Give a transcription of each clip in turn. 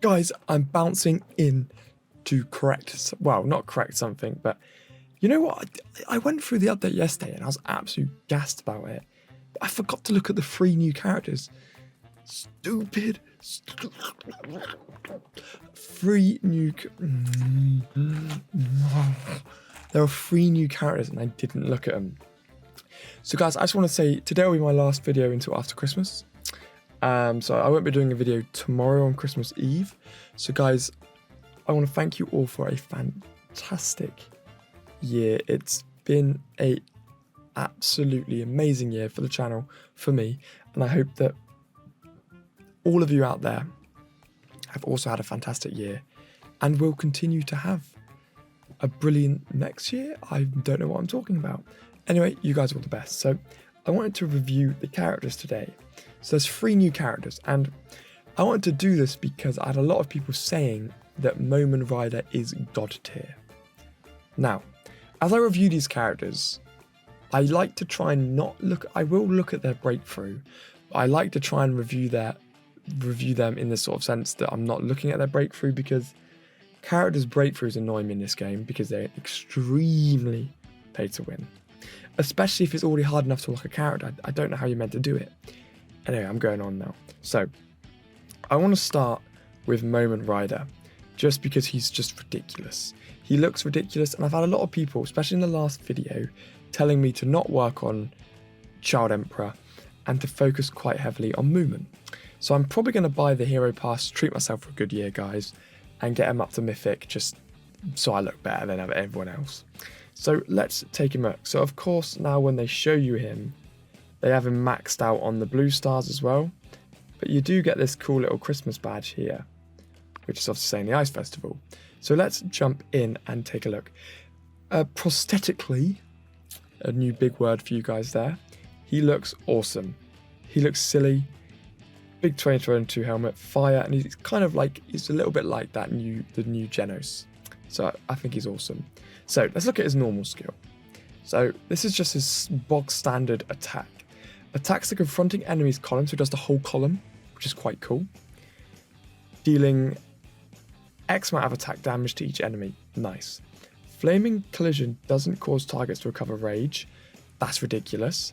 Guys, I'm bouncing in to correct, well, not correct something, but you know what? I went through the update yesterday and I was absolutely gassed about it. But I forgot to look at the 3 new characters. Stupid. 3 new... There are 3 new characters and I didn't look at them. So guys, I just want to say, today will be my last video until after Christmas. So I won't be doing a video tomorrow on Christmas Eve. So guys, I want to thank you all for a fantastic year. It's been a absolutely amazing year for the channel, for me, and I hope that all of you out there have also had a fantastic year and will continue to have a brilliant next year. I don't know what I'm talking about. Anyway, you guys are all the best. So I wanted to review the characters today. So there's 3 new characters, and I wanted to do this because I had a lot of people saying that Mumen Rider is god tier. Now, as I review these characters, I like to try and not look, I will look at their breakthrough, but I like to try and review them in the sort of sense that I'm not looking at their breakthrough, because characters' breakthroughs annoy me in this game because they're extremely pay to win. Especially if it's already hard enough to lock a character. I don't know how you're meant to do it. Anyway, I'm going on now. So, I want to start with Mumen Rider, just because he's just ridiculous. He looks ridiculous, and I've had a lot of people, especially in the last video, telling me to not work on Child Emperor and to focus quite heavily on Mumen. So I'm probably going to buy the Hero Pass, treat myself for a good year, guys, and get him up to Mythic, just so I look better than everyone else. So let's take him up. So of course, now when they show you him, they have him maxed out on the blue stars as well. But you do get this cool little Christmas badge here, which is obviously saying the Ice Festival. So let's jump in and take a look. Prosthetically, a new big word for you guys there. He looks awesome. He looks silly. Big 2022 helmet, fire, and he's kind of like, he's a little bit like the new Genos. So I think he's awesome. So let's look at his normal skill. So this is just his bog standard attack. Attacks the confronting enemy's column, so it does the whole column, which is quite cool. Dealing X amount of attack damage to each enemy. Nice. Flaming collision doesn't cause targets to recover rage. That's ridiculous.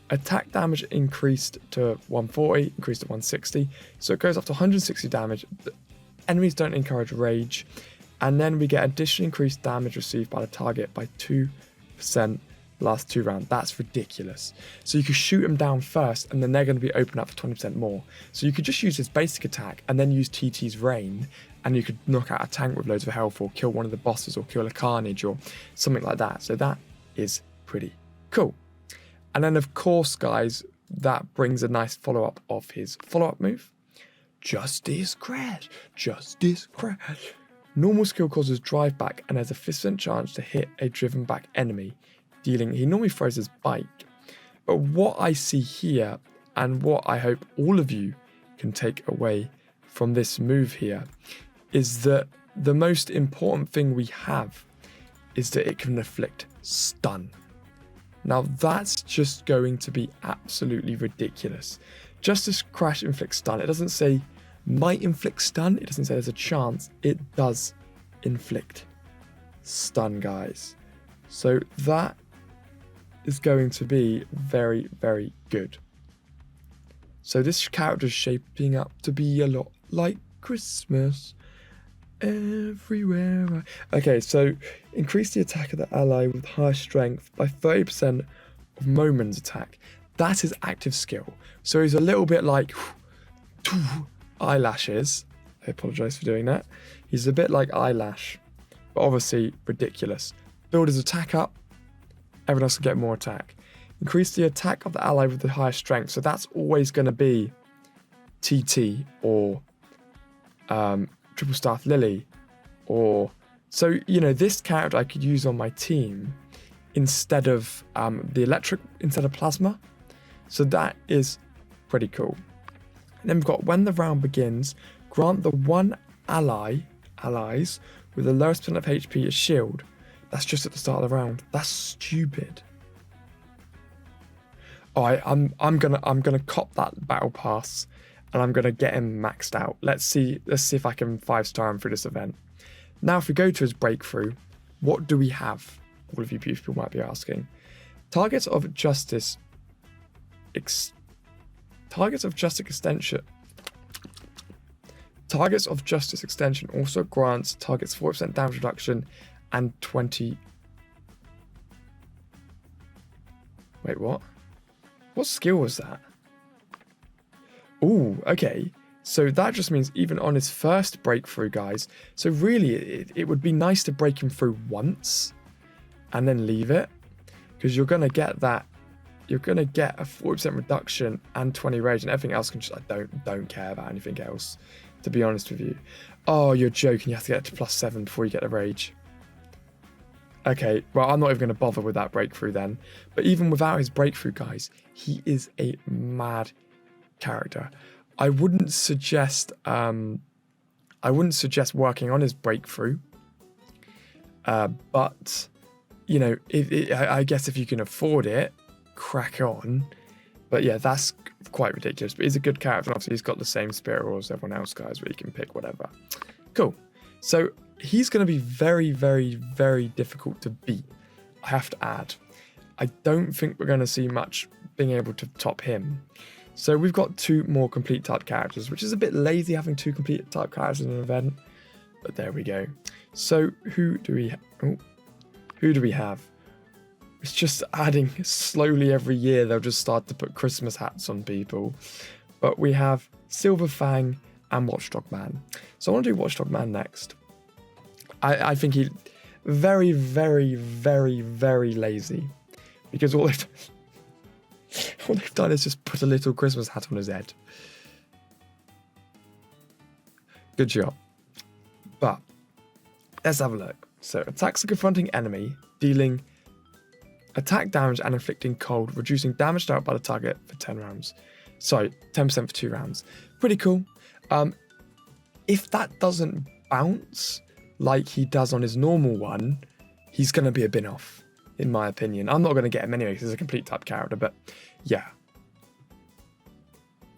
Attack damage increased to 140, increased to 160. So it goes up to 160 damage. The enemies don't encourage rage. And then we get additional increased damage received by the target by 2% last 2 rounds. That's ridiculous. So you could shoot them down first, and then they're going to be open up for 20% more. So you could just use his basic attack and then use TT's Rain, and you could knock out a tank with loads of health, or kill one of the bosses, or kill a Carnage, or something like that. So that is pretty cool. And then of course, guys, that brings a nice follow-up of his follow-up move. Justice Crash. Justice Crash. Normal skill causes drive back and has a 50% chance to hit a driven back enemy, dealing, he normally throws his bike. But what I see here, and what I hope all of you can take away from this move here, is that the most important thing we have is that it can inflict stun. Now that's just going to be absolutely ridiculous. Justice Crash inflicts stun. It doesn't say might inflict stun. It doesn't say there's a chance. It does inflict stun, guys. So that is going to be very, very good. So this character is shaping up to be a lot like Christmas everywhere. Okay, so increase the attack of the ally with high strength by 30% of Mumen's attack. That's his active skill. So he's a little bit like Eyelashes. I apologise for doing that. He's a bit like Eyelash, but obviously ridiculous. Build his attack up, everyone else will get more attack. Increase the attack of the ally with the highest strength, so that's always going to be TT or Triple Staff Lily, or so, you know, this character I could use on my team instead of the electric, instead of plasma. So that is pretty cool. And then we've got when the round begins, grant the one allies with the lowest percent of HP a shield. That's just at the start of the round. That's stupid. Oh, I'm gonna cop that battle pass, and I'm going to get him maxed out. Let's see if I can 5-star him through this event. Now, if we go to his breakthrough, what do we have? All of you people might be asking. Targets of Justice extension. Targets of Justice extension also grants targets 40% damage reduction and 20. Wait, what? What skill was that? Ooh, okay. So that just means even on his first breakthrough, guys. So really, it would be nice to break him through once and then leave it, because you're gonna get that. You're gonna get a 40% reduction and 20 rage, and everything else can just. I don't care about anything else, to be honest with you. Oh, you're joking. You have to get it to +7 before you get the rage. Okay, well, I'm not even going to bother with that breakthrough then. But even without his breakthrough, guys, he is a mad character. I wouldn't suggest working on his breakthrough. But you know, I guess if you can afford it, crack on. But yeah, that's quite ridiculous. But he's a good character. Obviously, he's got the same spirit rules as everyone else, guys, where you can pick whatever. Cool. So he's going to be very, very, very difficult to beat, I have to add. I don't think we're going to see much being able to top him. So we've got 2 more complete type characters, which is a bit lazy having 2 complete type characters in an event. But there we go. So who do we have? It's just adding slowly every year. They'll just start to put Christmas hats on people. But we have Silver Fang and Watchdogman. So I want to do Watchdogman next. I think he's very, very, very, very lazy, because all they've done is just put a little Christmas hat on his head. Good job. But let's have a look. So attacks a confronting enemy, dealing attack damage and inflicting cold, reducing damage dealt by the target for 10 rounds. Sorry, 10% for 2 rounds. Pretty cool. If that doesn't bounce like he does on his normal one, he's going to be a bin off, in my opinion. I'm not going to get him anyway because he's a complete type character, but yeah.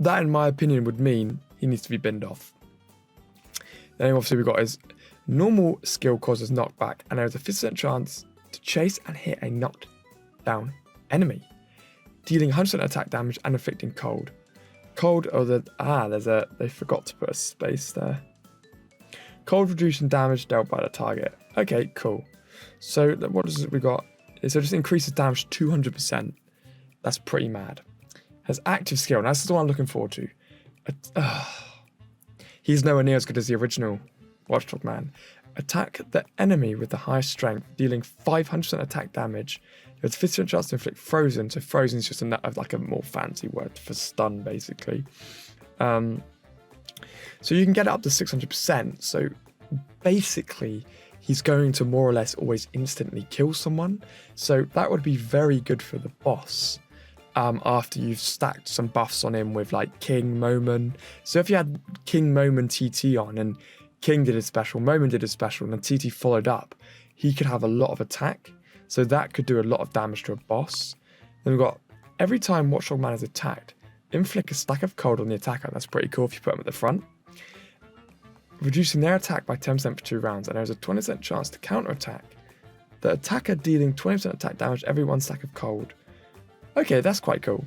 That, in my opinion, would mean he needs to be binned off. Then obviously we've got his normal skill causes knockback, and there's a 50% chance to chase and hit a knocked down enemy, dealing 100% attack damage and inflicting cold. Cold, they forgot to put a space there. Cold reducing damage dealt by the target. Okay, cool. So what is it we got? So it just increases damage 200%. That's pretty mad. Has active skill, and that's the one I'm looking forward to. He's nowhere near as good as the original Watchdogman. Attack the enemy with the highest strength, dealing 500% attack damage. There's a 50% chance to inflict frozen. So frozen is just like a more fancy word for stun, basically. So you can get it up to 600%. So basically, he's going to more or less always instantly kill someone. So that would be very good for the boss. After you've stacked some buffs on him with like King, Mumen. So if you had King, Mumen, TT on, and King did a special, Mumen did a special, and then TT followed up, he could have a lot of attack. So that could do a lot of damage to a boss. Then we've got, every time Watchdogman is attacked, inflict a stack of cold on the attacker. That's pretty cool if you put him at the front. Reducing their attack by 10% for 2 rounds, and there's a 20% chance to counterattack. The attacker dealing 20% attack damage every 1 stack of cold. Okay, that's quite cool.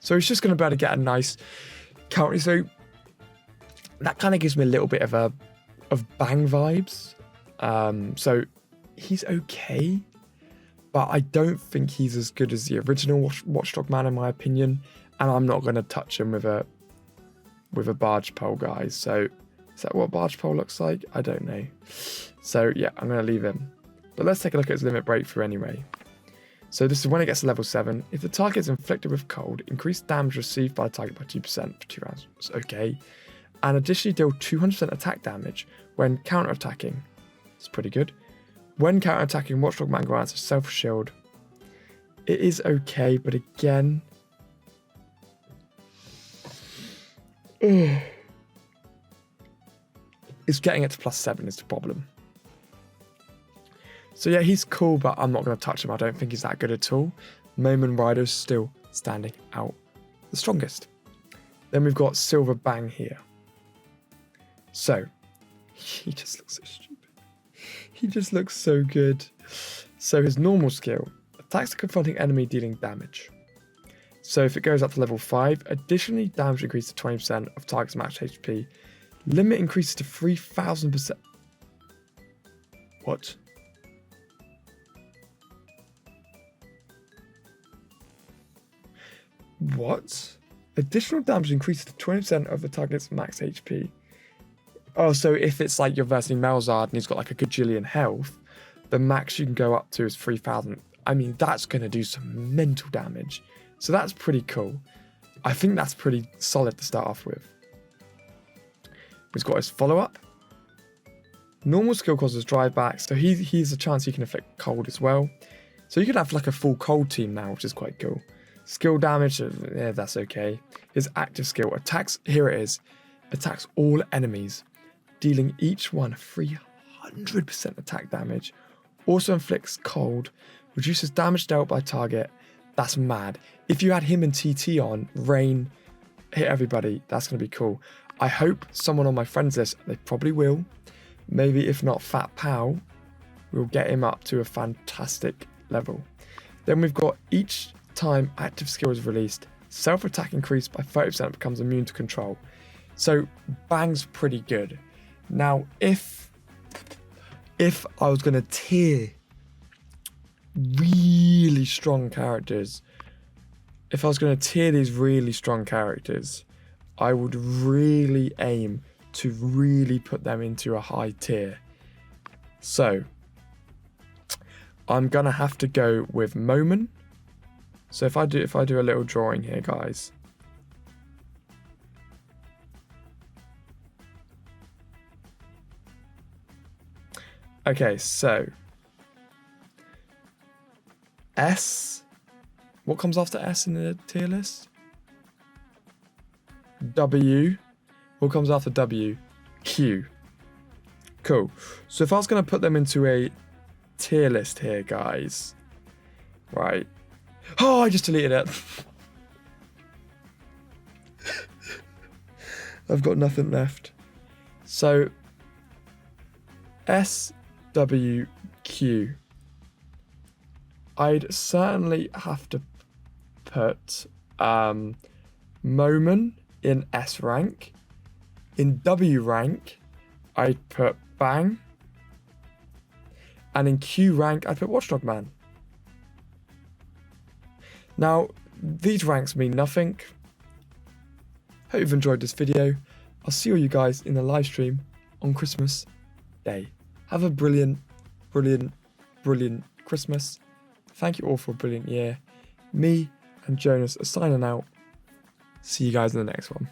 So he's just going to be able to get a nice counter. So that kind of gives me a little bit of Bang vibes. So he's okay, but I don't think he's as good as the original Watchdogman in my opinion. And I'm not going to touch him with a barge pole, guys. So is that what barge pole looks like? I don't know. So yeah, I'm going to leave him. But let's take a look at his limit breakthrough anyway. So this is when it gets to level 7. If the target is inflicted with cold, increase damage received by the target by 2% for 2 rounds. It's okay. And additionally deal 200% attack damage when counter-attacking. It's pretty good. When counter-attacking, Watchdogman grants a self-shield. It is okay, but again... it's getting it to +7 is the problem. So yeah, he's cool, but I'm not going to touch him. I don't think he's that good at all. Mumen Rider is still standing out the strongest. Then we've got Silver Bang here. So, he just looks so stupid. He just looks so good. So his normal skill, attacks the confronting enemy dealing damage. So if it goes up to level 5, additionally damage increases to 20% of target's max HP. Limit increases to 3000%. What? What? Additional damage increases to 20% of the target's max HP. Oh, so if it's like you're versing Melzard and he's got like a gajillion health, the max you can go up to is 3000. I mean, that's going to do some mental damage. So that's pretty cool. I think that's pretty solid to start off with. He's got his follow-up. Normal skill causes drive back, so he's a chance he can inflict cold as well. So you could have like a full cold team now, which is quite cool. Skill damage, yeah, that's okay. His active skill attacks, here it is, attacks all enemies, dealing each one 300% attack damage. Also inflicts cold, reduces damage dealt by target. That's mad. If you had him and TT on, Rain, hit everybody, that's going to be cool. I hope someone on my friends list, they probably will, maybe if not Fat Pow, we'll get him up to a fantastic level. Then we've got each time active skill is released, self-attack increased by 30% becomes immune to control. So Bang's pretty good. Now if I was going to tier really strong characters, if I was going to tier these really strong characters, I would really aim to really put them into a high tier. So I'm gonna have to go with Mumen. So if I do a little drawing here, guys. Okay, so S. What comes after S in the tier list? W. What comes after W? Q. Cool. So if I was going to put them into a tier list here, guys. Right. Oh, I just deleted it. I've got nothing left. So S, W, Q. I'd certainly have to put Mumen in S rank. In W rank, I'd put Bang. And in Q rank, I'd put Watchdogman. Now, these ranks mean nothing. Hope you've enjoyed this video. I'll see all you guys in the live stream on Christmas Day. Have a brilliant, brilliant, brilliant Christmas. Thank you all for a brilliant year. Me and Jonas are signing out. See you guys in the next one.